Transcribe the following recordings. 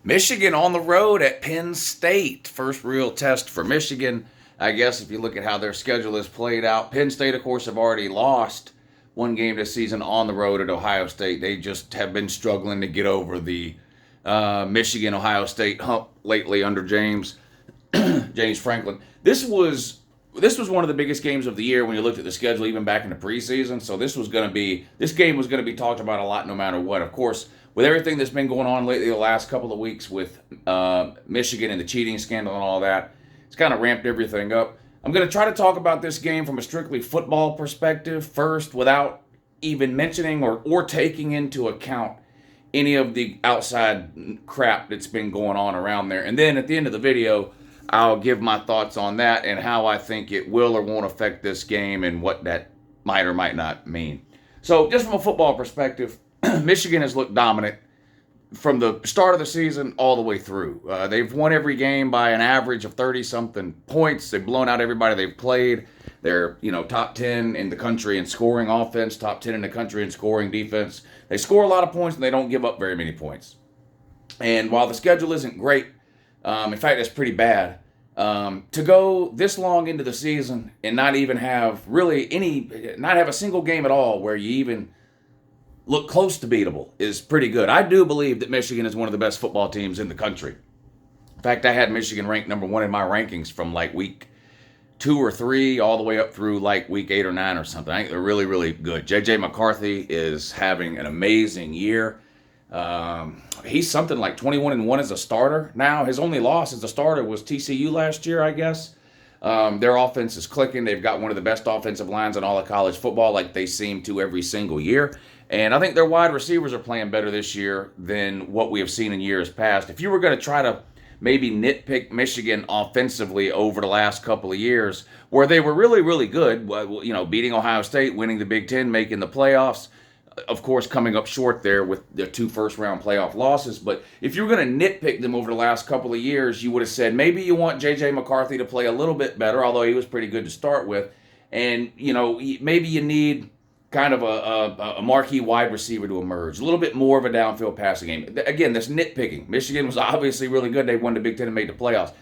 Michigan on the road at Penn State. First real test for Michigan. I guess if you look at how their schedule is played out, Penn State, of course, have already lost one game this season on the road at Ohio State. They just have been struggling to get over the Michigan-Ohio State hump lately under James Franklin. This was one of the biggest games of the year when you looked at the schedule, even back in the preseason. So this game was going to be talked about a lot, no matter what. Of course, with everything that's been going on lately, the last couple of weeks with Michigan and the cheating scandal and all that, it's kind of ramped everything up. I'm going to try to talk about this game from a strictly football perspective first, without even mentioning or taking into account any of the outside crap that's been going on around there. And then at the end of the video, I'll give my thoughts on that and how I think it will or won't affect this game and what that might or might not mean. So just from a football perspective, Michigan has looked dominant from the start of the season all the way through. They've won every game by an average of 30-something points. They've blown out everybody they've played. They're, top 10 in the country in scoring offense, top 10 in the country in scoring defense. They score a lot of points, and they don't give up very many points. And while the schedule isn't great, in fact, it's pretty bad, to go this long into the season and not even have not have a single game at all where you even look close to beatable is pretty good. I do believe that Michigan is one of the best football teams in the country. In fact, I had Michigan ranked number one in my rankings from like week 2 or 3 all the way up through like week 8 or 9 or something. I think they're really, really good. J.J. McCarthy is having an amazing year. He's something like 21-1 as a starter now. His only loss as a starter was TCU last year, I guess. Their offense is clicking. They've got one of the best offensive lines in all of college football, like they seem to every single year. And I think their wide receivers are playing better this year than what we have seen in years past. If you were going to try to maybe nitpick Michigan offensively over the last couple of years, where they were really, really good, beating Ohio State, winning the Big Ten, making the playoffs, of course, coming up short there with the 2 first-round playoff losses. But if you were going to nitpick them over the last couple of years, you would have said maybe you want J.J. McCarthy to play a little bit better, although he was pretty good to start with. And, maybe you need kind of a marquee wide receiver to emerge, a little bit more of a downfield passing game. Again, that's nitpicking. Michigan was obviously really good. They won the Big Ten and made the playoffs.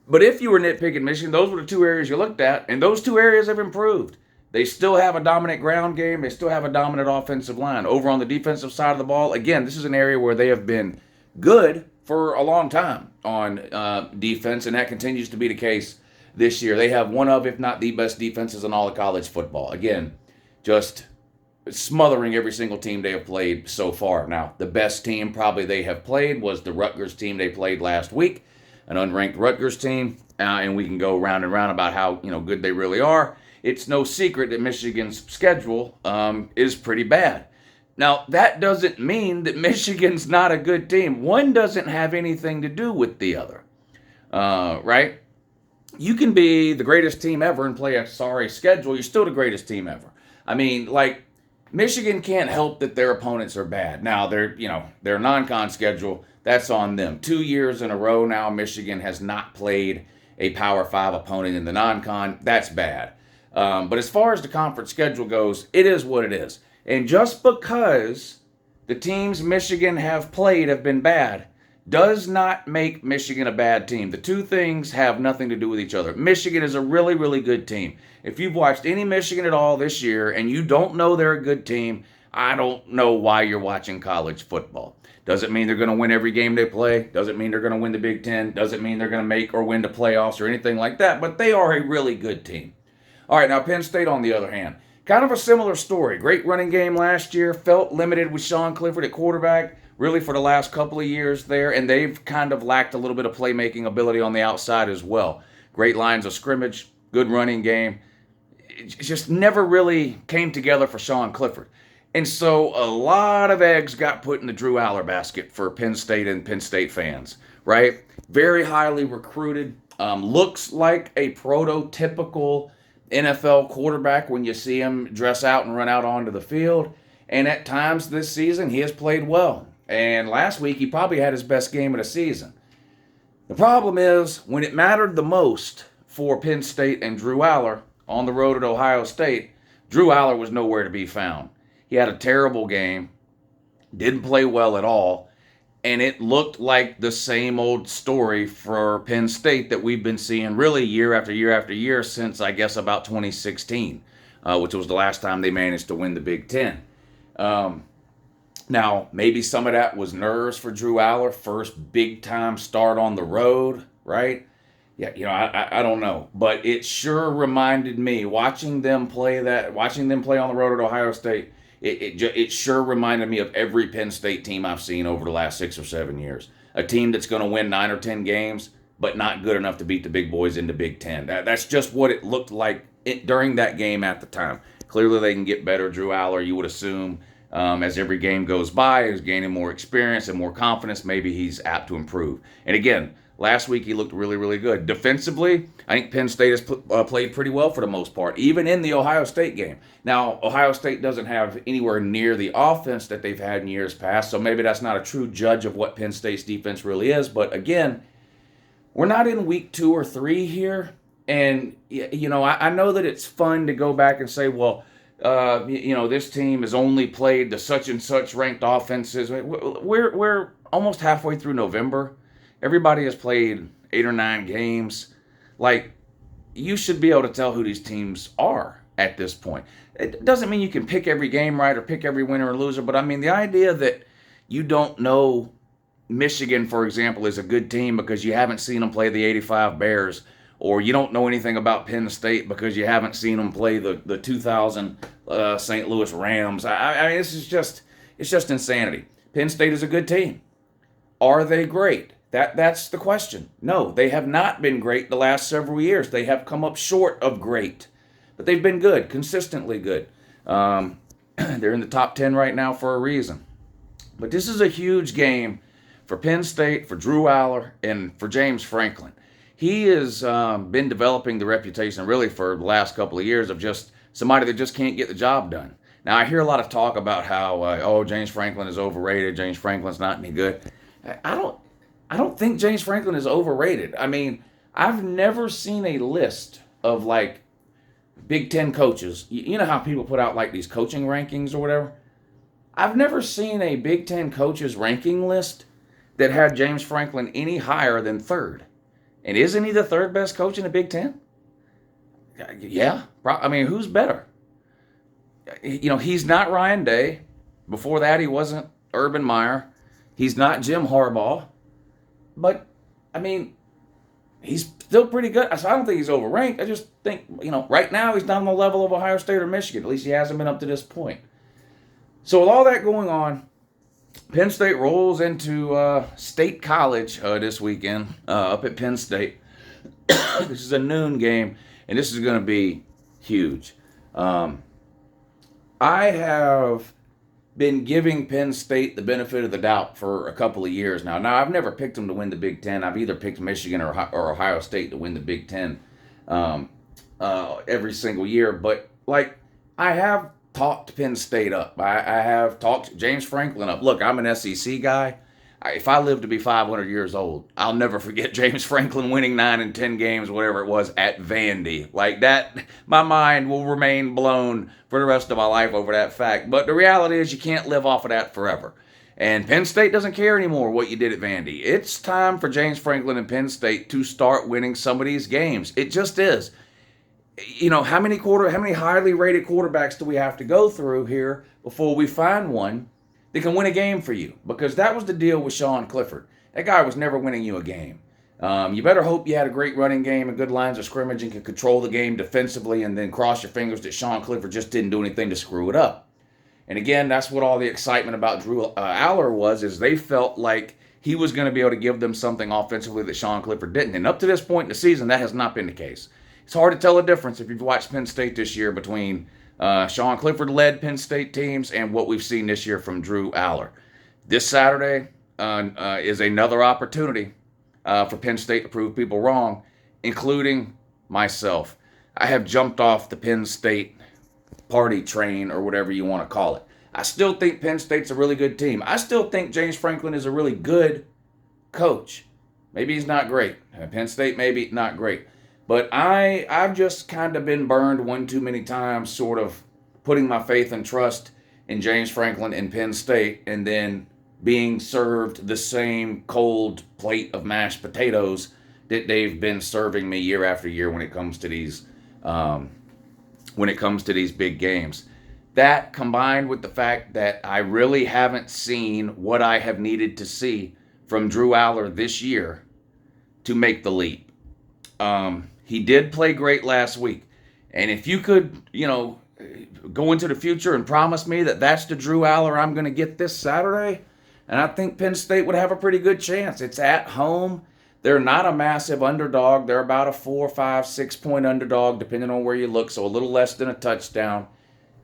But if you were nitpicking Michigan, those were the 2 areas you looked at, and those 2 areas have improved. They still have a dominant ground game. They still have a dominant offensive line. Over on the defensive side of the ball, again, this is an area where they have been good for a long time on defense, and that continues to be the case this year. They have one of, if not the best defenses in all of college football. Again, just smothering every single team they have played so far. Now, the best team probably they have played was the Rutgers team they played last week, an unranked Rutgers team, and we can go round and round about how good they really are. It's no secret that Michigan's schedule is pretty bad. Now, that doesn't mean that Michigan's not a good team. One doesn't have anything to do with the other, right? You can be the greatest team ever and play a sorry schedule. You're still the greatest team ever. I mean, Michigan can't help that their opponents are bad. Now, their non-con schedule, that's on them. 2 years in a row now, Michigan has not played a Power 5 opponent in the non-con. That's bad. But as far as the conference schedule goes, it is what it is. And just because the teams Michigan have played have been bad does not make Michigan a bad team. The 2 things have nothing to do with each other. Michigan is a really, really good team. If you've watched any Michigan at all this year and you don't know they're a good team, I don't know why you're watching college football. Doesn't mean they're going to win every game they play. Doesn't mean they're going to win the Big Ten. Doesn't mean they're going to make or win the playoffs or anything like that. But they are a really good team. All right, now Penn State, on the other hand, kind of a similar story. Great running game last year. Felt limited with Sean Clifford at quarterback, really for the last couple of years there, and they've kind of lacked a little bit of playmaking ability on the outside as well. Great lines of scrimmage, good running game. It just never really came together for Sean Clifford. And so a lot of eggs got put in the Drew Aller basket for Penn State and Penn State fans, right? Very highly recruited, looks like a prototypical NFL quarterback when you see him dress out and run out onto the field. And at times this season, he has played well. And last week, he probably had his best game of the season. The problem is, when it mattered the most for Penn State and Drew Aller on the road at Ohio State, Drew Aller was nowhere to be found. He had a terrible game, didn't play well at all, And it looked like the same old story for Penn State that we've been seeing really year after year after year since, I guess, about 2016, which was the last time they managed to win the Big Ten. Um, Now, maybe some of that was nerves for Drew Aller, first big time start on the road, right? Yeah, I don't know, but it sure reminded me watching them play on the road at Ohio State. It sure reminded me of every Penn State team I've seen over the last 6 or 7 years. A team that's going to win 9 or 10 games, but not good enough to beat the big boys in the Big Ten. That's just what it looked like during that game at the time. Clearly, they can get better. Drew Aller, you would assume, as every game goes by, he's gaining more experience and more confidence. Maybe he's apt to improve. And again, last week he looked really, really good. Defensively, I think Penn State has played pretty well for the most part, even in the Ohio State game. Now, Ohio State doesn't have anywhere near the offense that they've had in years past, so maybe that's not a true judge of what Penn State's defense really is. But again, we're not in week 2 or 3 here. And, I know that it's fun to go back and say, well, this team has only played the such and such ranked offenses. We're almost halfway through November. Everybody has played 8 or 9 games. Like, you should be able to tell who these teams are at this point. It doesn't mean you can pick every game right or pick every winner or loser, but I mean, the idea that you don't know Michigan, for example, is a good team because you haven't seen them play the '85 Bears, or you don't know anything about Penn State because you haven't seen them play the 2000 St. Louis Rams. I mean, it's just insanity. Penn State is a good team. Are they great? That's the question. No, they have not been great the last several years. They have come up short of great, but they've been good, consistently good. They're in the top 10 right now for a reason. But this is a huge game for Penn State, for Drew Aller, and for James Franklin. He has been developing the reputation really for the last couple of years of just somebody that just can't get the job done. Now, I hear a lot of talk about how, James Franklin is overrated. James Franklin's not any good. I don't think James Franklin is overrated. I mean, I've never seen a list of like Big Ten coaches. You know how people put out like these coaching rankings or whatever? I've never seen a Big Ten coaches ranking list that had James Franklin any higher than third. And isn't he the third best coach in the Big Ten? Yeah. I mean, who's better? He's not Ryan Day. Before that, he wasn't Urban Meyer. He's not Jim Harbaugh. But, I mean, he's still pretty good. So I don't think he's overranked. I just think, right now he's not on the level of Ohio State or Michigan. At least he hasn't been up to this point. So with all that going on, Penn State rolls into State College this weekend up at Penn State. This is a noon game, and this is going to be huge. I have been giving Penn State the benefit of the doubt for a couple of years now. Now, I've never picked them to win the Big Ten. I've either picked Michigan or Ohio State to win the Big Ten every single year. But, I have talked Penn State up. I have talked James Franklin up. Look, I'm an SEC guy. If I live to be 500 years old, I'll never forget James Franklin winning 9 and 10 games, whatever it was, at Vandy. Like that, my mind will remain blown for the rest of my life over that fact. But the reality is you can't live off of that forever. And Penn State doesn't care anymore what you did at Vandy. It's time for James Franklin and Penn State to start winning some of these games. It just is. How many highly rated quarterbacks do we have to go through here before we find one that can win a game for you? Because that was the deal with Sean Clifford. That guy was never winning you a game. You better hope you had a great running game and good lines of scrimmage and could control the game defensively, and then cross your fingers that Sean Clifford just didn't do anything to screw it up. And again, that's what all the excitement about Drew Aller was, is they felt like he was going to be able to give them something offensively that Sean Clifford didn't. And up to this point in the season, that has not been the case. It's hard to tell the difference if you've watched Penn State this year between Sean Clifford-led Penn State teams and what we've seen this year from Drew Aller. This Saturday is another opportunity for Penn State to prove people wrong, including myself. I have jumped off the Penn State party train, or whatever you want to call it. I still think Penn State's a really good team. I still think James Franklin is a really good coach. Maybe he's not great. Penn State, maybe not great. But I've just kind of been burned one too many times, sort of putting my faith and trust in James Franklin and Penn State, and then being served the same cold plate of mashed potatoes that they've been serving me year after year um, when it comes to these big games. That combined with the fact that I really haven't seen what I have needed to see from Drew Aller this year to make the leap. He did play great last week. And if you could, go into the future and promise me that that's the Drew Aller I'm going to get this Saturday, and I think Penn State would have a pretty good chance. It's at home. They're not a massive underdog. They're about a 4, 5, 6 point underdog, depending on where you look, so a little less than a touchdown.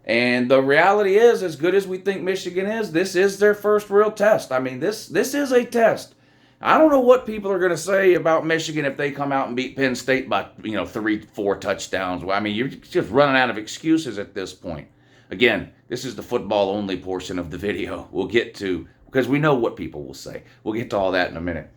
And the reality is, as good as we think Michigan is, this is their first real test. I mean, this is a test. I don't know what people are going to say about Michigan if they come out and beat Penn State by 3, 4 touchdowns. I mean, you're just running out of excuses at this point. Again, this is the football only portion of the video. We'll get to, because we know what people will say. We'll get to all that in a minute.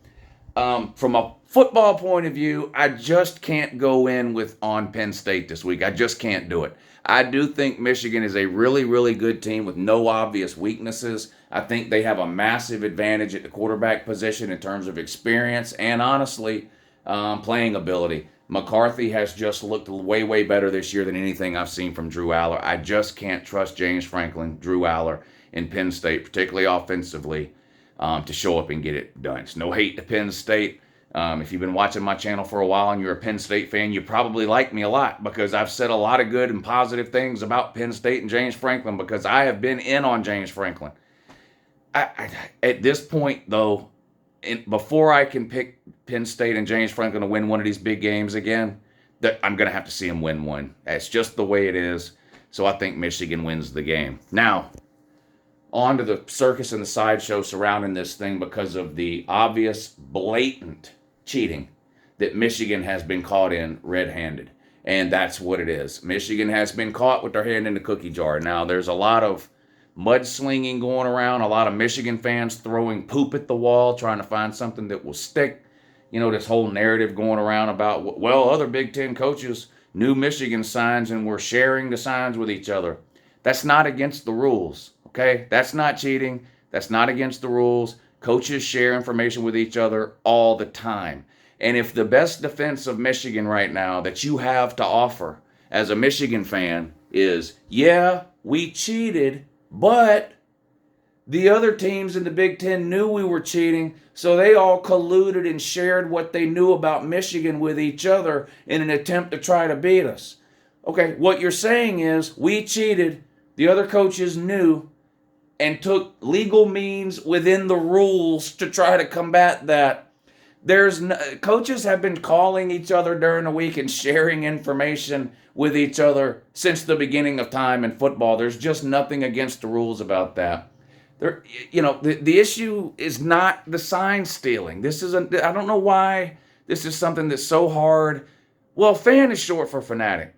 From a football point of view, I just can't go in on Penn State this week. I just can't do it. I do think Michigan is a really, really good team with no obvious weaknesses. I think they have a massive advantage at the quarterback position in terms of experience and, honestly, playing ability. McCarthy has just looked way, way better this year than anything I've seen from Drew Aller. I just can't trust James Franklin, Drew Aller, in Penn State, particularly offensively, to show up and get it done. It's no hate to Penn State. If you've been watching my channel for a while and you're a Penn State fan, you probably like me a lot because I've said a lot of good and positive things about Penn State and James Franklin because I have been in on James Franklin. At this point, though, before I can pick Penn State and James Franklin to win one of these big games again, I'm going to have to see him win one. That's just the way it is. So I think Michigan wins the game. Now, on to the circus and the sideshow surrounding this thing because of the obvious, blatant cheating that Michigan has been caught in red-handed. And that's what it is. Michigan has been caught with their hand in the cookie jar. Now, there's a lot of mudslinging going around, a lot of Michigan fans throwing poop at the wall, trying to find something that will stick. This whole narrative going around about, well, other Big Ten coaches knew Michigan signs and were sharing the signs with each other. That's not against the rules, okay? That's not cheating. That's not against the rules. Coaches share information with each other all the time. And if the best defense of Michigan right now that you have to offer as a Michigan fan is, yeah, we cheated, but the other teams in the Big Ten knew we were cheating, so they all colluded and shared what they knew about Michigan with each other in an attempt to try to beat us. Okay, what you're saying is we cheated, the other coaches knew, and took legal means within the rules to try to combat that. Coaches have been calling each other during the week and sharing information with each other since the beginning of time in football. There's just nothing against the rules about that. The issue is not the sign stealing. I don't know why this is something that's so hard. Well, fan is short for fanatic.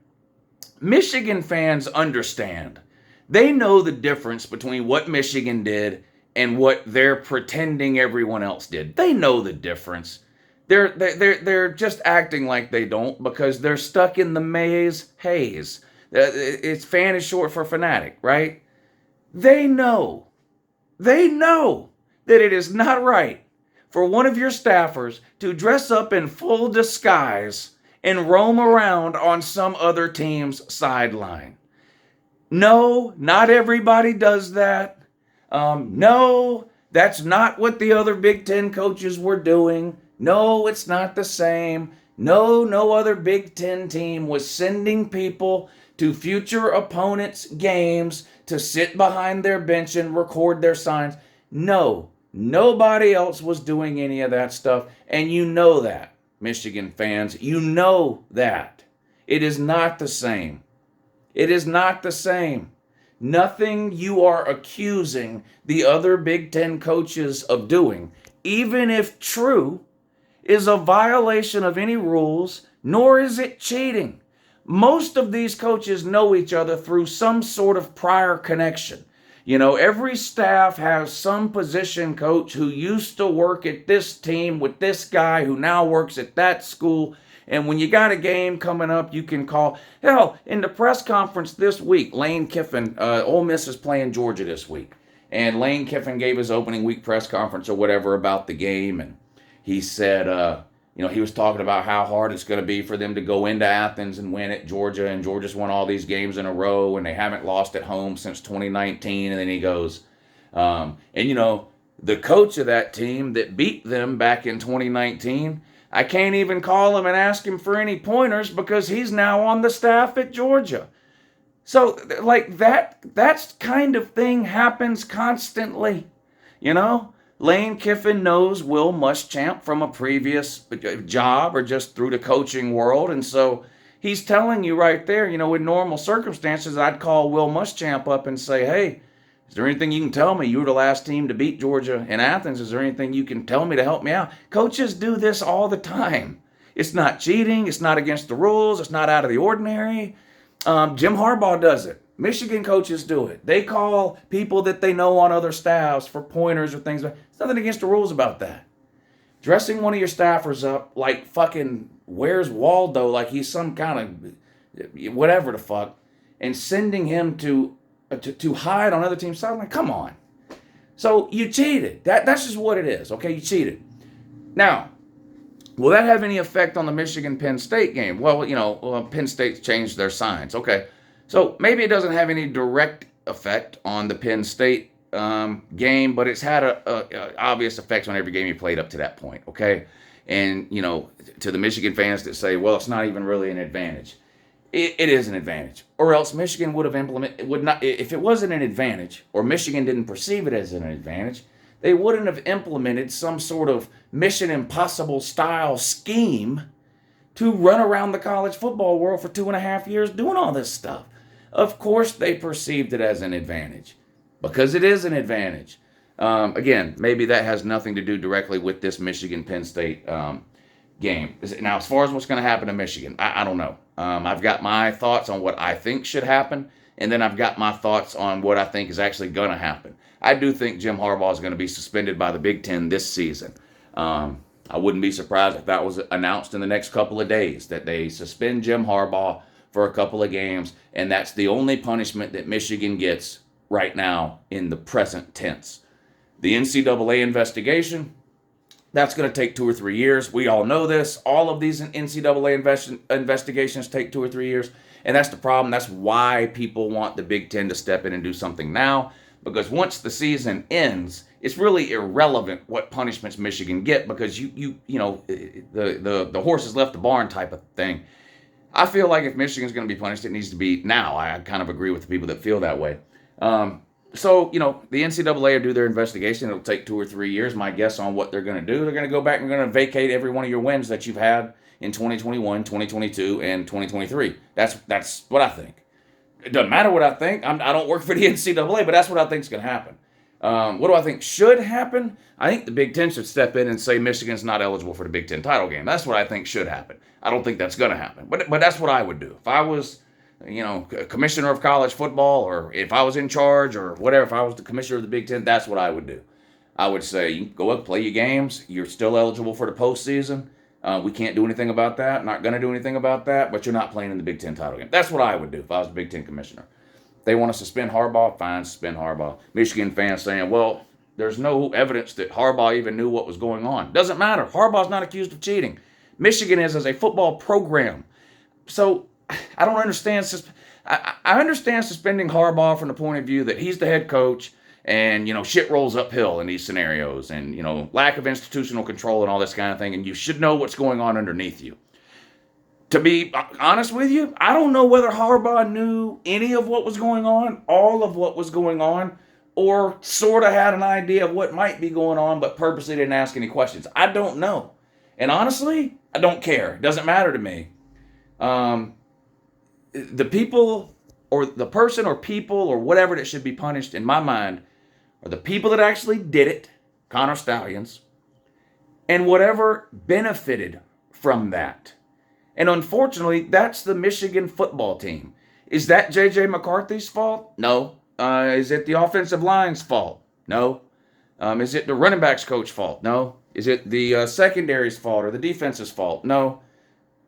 Michigan fans understand. They know the difference between what Michigan did and what they're pretending everyone else did. They know the difference. They're just acting like they don't because they're stuck in the maze haze. It's fan is short for fanatic, right? They know that it is not right for one of your staffers to dress up in full disguise and roam around on some other team's sideline. No, not everybody does that. No, that's not what the other Big Ten coaches were doing. No, it's not the same. No other Big Ten team was sending people to future opponents' games to sit behind their bench and record their signs. No, nobody else was doing any of that stuff. And you know that, Michigan fans. You know that. It is not the same. It is not the same. Nothing you are accusing the other Big Ten coaches of doing, even if true, is a violation of any rules, nor is it cheating. Most of these coaches know each other through some sort of prior connection. Every staff has some position coach who used to work at this team with this guy who now works at that school. And when you got a game coming up, you can call. Hell, in the press conference this week, Lane Kiffin, Ole Miss is playing Georgia this week. And Lane Kiffin gave his opening week press conference or whatever about the game, and he said, he was talking about how hard it's going to be for them to go into Athens and win at Georgia, and Georgia's won all these games in a row, and they haven't lost at home since 2019. And then he goes, the coach of that team that beat them back in 2019, I can't even call him and ask him for any pointers because he's now on the staff at Georgia. So, like, that's kind of thing happens constantly, Lane Kiffin knows Will Muschamp from a previous job or just through the coaching world. And so he's telling you right there, in normal circumstances, I'd call Will Muschamp up and say, hey, is there anything you can tell me? You were the last team to beat Georgia in Athens. Is there anything you can tell me to help me out? Coaches do this all the time. It's not cheating. It's not against the rules. It's not out of the ordinary. Jim Harbaugh does it. Michigan coaches do it. They call people that they know on other staffs for pointers or things. There's nothing against the rules about that. Dressing one of your staffers up like fucking Where's Waldo, like he's some kind of whatever the fuck, and sending him to hide on other teams' sides, like, come on. So you cheated. That's just what it is, okay? You cheated. Now, will that have any effect on the Michigan-Penn State game? Well, Penn State's changed their signs. Okay, so maybe it doesn't have any direct effect on the Penn State game, but it's had a obvious effects on every game you played up to that point, okay? And, to the Michigan fans that say, well, it's not even really an advantage. It is an advantage. Or else Michigan would not, if it wasn't an advantage, or Michigan didn't perceive it as an advantage, they wouldn't have implemented some sort of Mission Impossible style scheme to run around the college football world for 2.5 years doing all this stuff. Of course they perceived it as an advantage, because it is an advantage. Again, maybe that has nothing to do directly with this Michigan-Penn State game. Now, as far as what's going to happen to Michigan, I don't know. I've got my thoughts on what I think should happen, and then I've got my thoughts on what I think is actually going to happen. I do think Jim Harbaugh is going to be suspended by the Big Ten this season. I wouldn't be surprised if that was announced in the next couple of days, that they suspend Jim Harbaugh for a couple of games, and that's the only punishment that Michigan gets right now in the present tense. The NCAA investigation, that's going to take 2 or 3 years. We all know this. All of these NCAA investigations take 2 or 3 years. And that's the problem. That's why people want the Big Ten to step in and do something now. Because once the season ends, it's really irrelevant what punishments Michigan get, because the horse has left the barn type of thing. I feel like if Michigan's going to be punished, it needs to be now. I kind of agree with the people that feel that way. So, the NCAA will do their investigation. It'll take 2 or 3 years. My guess on what they're going to do, they're going to go back and going to vacate every one of your wins that you've had in 2021, 2022, and 2023. That's what I think. It doesn't matter what I think. I don't work for the NCAA, but that's what I think is going to happen. What do I think should happen? I think the Big Ten should step in and say Michigan's not eligible for the Big Ten title game. That's what I think should happen. I don't think that's going to happen. But that's what I would do. If I was commissioner of college football, or if I was in charge or whatever, if I was the commissioner of the Big Ten, that's what I would do. I would say, you go up, play your games. You're still eligible for the postseason. We can't do anything about that. Not going to do anything about that, but you're not playing in the Big Ten title game. That's what I would do if I was the Big Ten commissioner. If they want to suspend Harbaugh, fine, suspend Harbaugh. Michigan fans saying, well, there's no evidence that Harbaugh even knew what was going on. Doesn't matter. Harbaugh's not accused of cheating. Michigan is as a football program. So I don't understand. I understand suspending Harbaugh from the point of view that he's the head coach and, shit rolls uphill in these scenarios and, lack of institutional control and all this kind of thing. And you should know what's going on underneath you. To be honest with you, I don't know whether Harbaugh knew any of what was going on, all of what was going on, or sort of had an idea of what might be going on, but purposely didn't ask any questions. I don't know. And honestly, I don't care. It doesn't matter to me. The people or the person or people or whatever that should be punished, in my mind, are the people that actually did it, Connor Stallions, and whatever benefited from that. And unfortunately, that's the Michigan football team. Is that J.J. McCarthy's fault? No. Is it the offensive line's fault? No. Is it the running back's coach fault? No. Is it the secondary's fault or the defense's fault? No.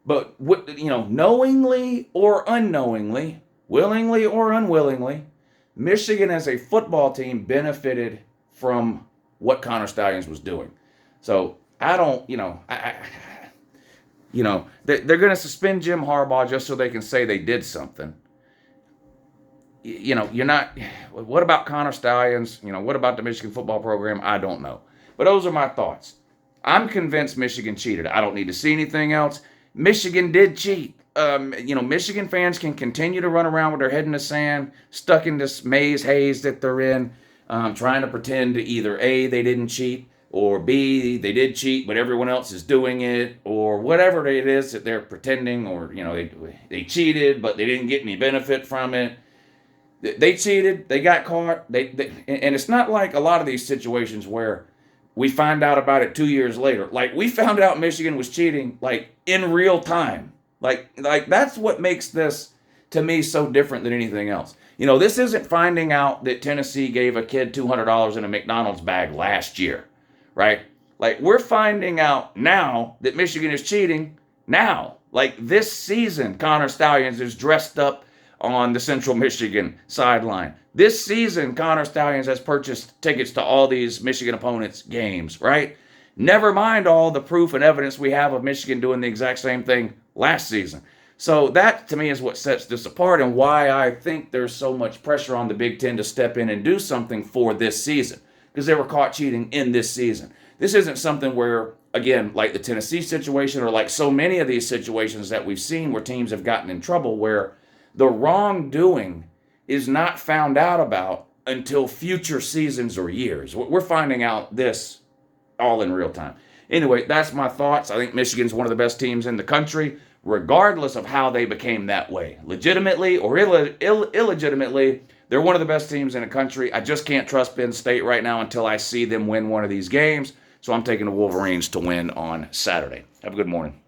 But, knowingly or unknowingly, willingly or unwillingly, Michigan as a football team benefited from what Connor Stallions was doing. So I don't, they're going to suspend Jim Harbaugh just so they can say they did something. You're not. What about Connor Stallions? What about the Michigan football program? I don't know. But those are my thoughts. I'm convinced Michigan cheated. I don't need to see anything else. Michigan did cheat. Michigan fans can continue to run around with their head in the sand, stuck in this haze that they're in, trying to pretend to either A, they didn't cheat, or B, they did cheat, but everyone else is doing it, or whatever it is that they're pretending, or, they cheated, but they didn't get any benefit from it. They cheated, they got caught, and it's not like a lot of these situations where we find out about it 2 years later. Like, we found out Michigan was cheating, like, in real time. Like that's what makes this, to me, so different than anything else. This isn't finding out that Tennessee gave a kid $200 in a McDonald's bag last year, right? Like, we're finding out now that Michigan is cheating now. Like, this season, Connor Stallions is dressed up on the Central Michigan sideline. This season, Connor Stallions has purchased tickets to all these Michigan opponents' games, right? Never mind all the proof and evidence we have of Michigan doing the exact same thing last season. So that, to me, is what sets this apart and why I think there's so much pressure on the Big Ten to step in and do something for this season, because they were caught cheating in this season. This isn't something where, again, like the Tennessee situation or like so many of these situations that we've seen where teams have gotten in trouble, where the wrongdoing is not found out about until future seasons or years. We're finding out this all in real time. Anyway, that's my thoughts. I think Michigan's one of the best teams in the country, regardless of how they became that way. Legitimately or illegitimately, they're one of the best teams in the country. I just can't trust Penn State right now until I see them win one of these games. So I'm taking the Wolverines to win on Saturday. Have a good morning.